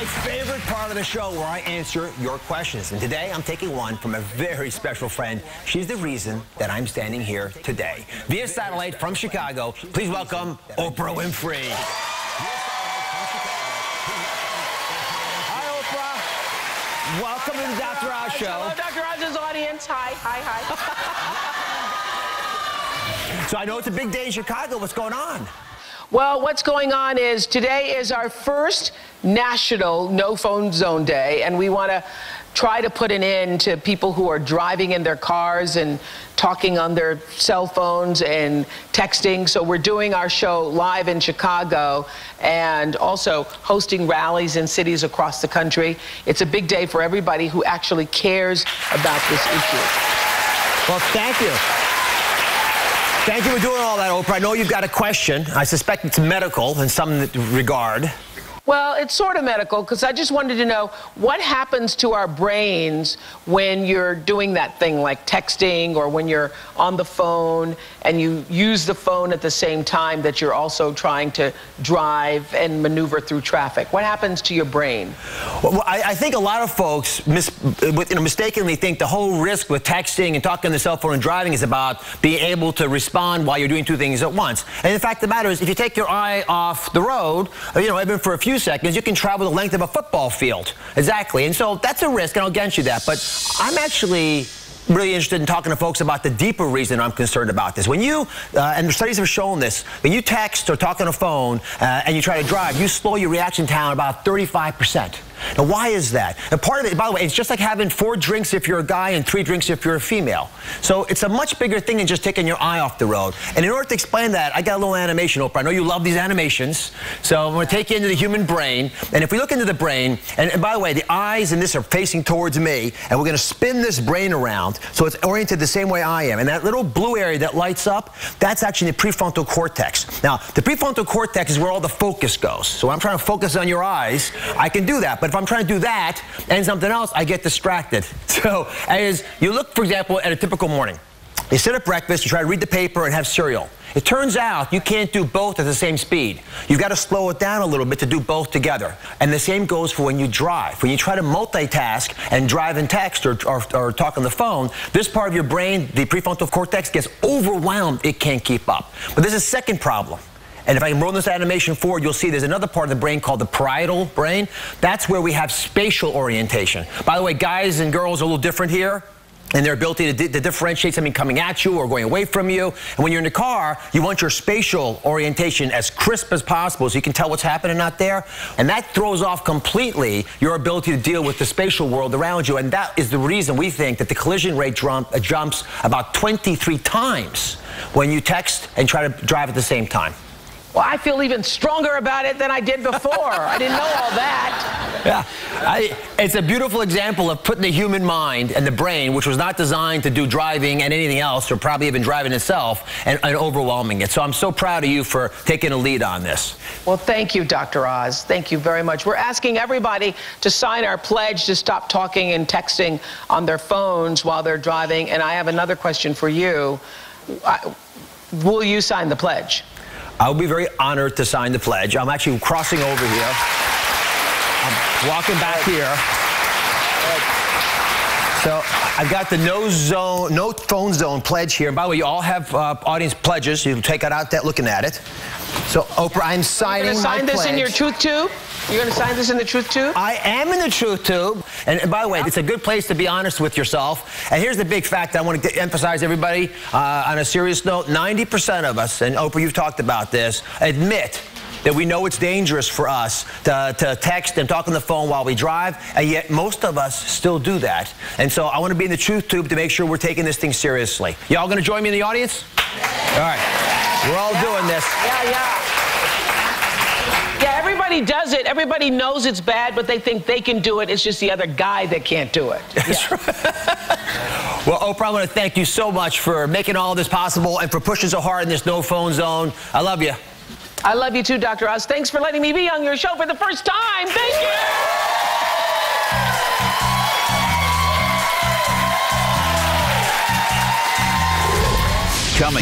my favorite part of the show where I answer your questions. And today I'm taking one from a very special friend. She's the reason that I'm standing here today. Via satellite from Chicago, please welcome Oprah Winfrey. Hi, Oprah. Welcome to the Dr. Oz Show. Hello, Dr. Oz's audience. Hi, hi, hi. So I know it's a big day in Chicago. What's going on? Well, what's going on is today is our first national no phone zone day, and we want to try to put an end to people who are driving in their cars and talking on their cell phones and texting. So we're doing our show live in Chicago and also hosting rallies in cities across the country. It's a big day for everybody who actually cares about this issue. Well, thank you. Thank you for doing all that, Oprah. I know you've got a question. I suspect it's medical in some regard. Well, it's sort of medical, because I just wanted to know what happens to our brains when you're doing that thing like texting, or when you're on the phone and you use the phone at the same time that you're also trying to drive and maneuver through traffic. What happens to your brain? Well, I think a lot of folks mistakenly think the whole risk with texting and talking on the cell phone and driving is about being able to respond while you're doing two things at once. And the fact of the matter is, if you take your eye off the road, even for a few seconds, you can travel the length of a football field. Exactly. And so that's a risk, and I'll get you that. But I'm actually really interested in talking to folks about the deeper reason I'm concerned about this. When you, and the studies have shown this, when you text or talk on a phone and you try to drive, you slow your reaction time about 35%. Now, why is that? And part of it, by the way, it's just like having 4 drinks if you're a guy and 3 drinks if you're a female. So it's a much bigger thing than just taking your eye off the road. And in order to explain that, I got a little animation, Oprah. I know you love these animations. So I'm going to take you into the human brain. And if we look into the brain, and by the way, the eyes in this are facing towards me, and we're going to spin this brain around so it's oriented the same way I am. And that little blue area that lights up, that's actually the prefrontal cortex. Now, the prefrontal cortex is where all the focus goes. So when I'm trying to focus on your eyes, I can do that. But if I'm trying to do that and something else, I get distracted. So as you look, for example, at a typical morning, you sit at breakfast, you try to read the paper and have cereal. It turns out you can't do both at the same speed. You've got to slow it down a little bit to do both together. And the same goes for when you drive. When you try to multitask and drive and text or talk on the phone, this part of your brain, the prefrontal cortex, gets overwhelmed. It can't keep up. But there's a second problem. And if I can roll this animation forward, you'll see there's another part of the brain called the parietal brain. That's where we have spatial orientation. By the way, guys and girls are a little different here in their ability to differentiate something coming at you or going away from you. And when you're in the car, you want your spatial orientation as crisp as possible so you can tell what's happening out there. And that throws off completely your ability to deal with the spatial world around you. And that is the reason we think that the collision rate jumps about 23 times when you text and try to drive at the same time. Well, I feel even stronger about it than I did before. I didn't know all that. Yeah, it's a beautiful example of putting the human mind and the brain, which was not designed to do driving and anything else, or probably even driving itself, and overwhelming it. So I'm so proud of you for taking a lead on this. Well, thank you, Dr. Oz. Thank you very much. We're asking everybody to sign our pledge to stop talking and texting on their phones while they're driving. And I have another question for you. Will you sign the pledge? I'll be very honored to sign the pledge. I'm actually crossing over here. I'm walking back here. So I've got the no phone zone pledge here. And by the way, you all have audience pledges. You take it out there looking at it. So Oprah, I'm signing my pledge. You're going to sign this in your truth tube? You're going to sign this in the truth tube? I am in the truth tube. And by the way, it's a good place to be honest with yourself. And here's the big fact I want to emphasize, everybody, on a serious note. 90% of us, and Oprah, you've talked about this, admit that we know it's dangerous for us to text and talk on the phone while we drive, and yet most of us still do that. And so I want to be in the truth tube to make sure we're taking this thing seriously. Y'all going to join me in the audience? All right. We're all doing this. Yeah, everybody does it. Everybody knows it's bad, but they think they can do it. It's just the other guy that can't do it. That's right. Well, Oprah, I want to thank you so much for making all this possible and for pushing so hard in this no phone zone. I love you. I love you too, Dr. Oz. Thanks for letting me be on your show for the first time. Thank you. Coming.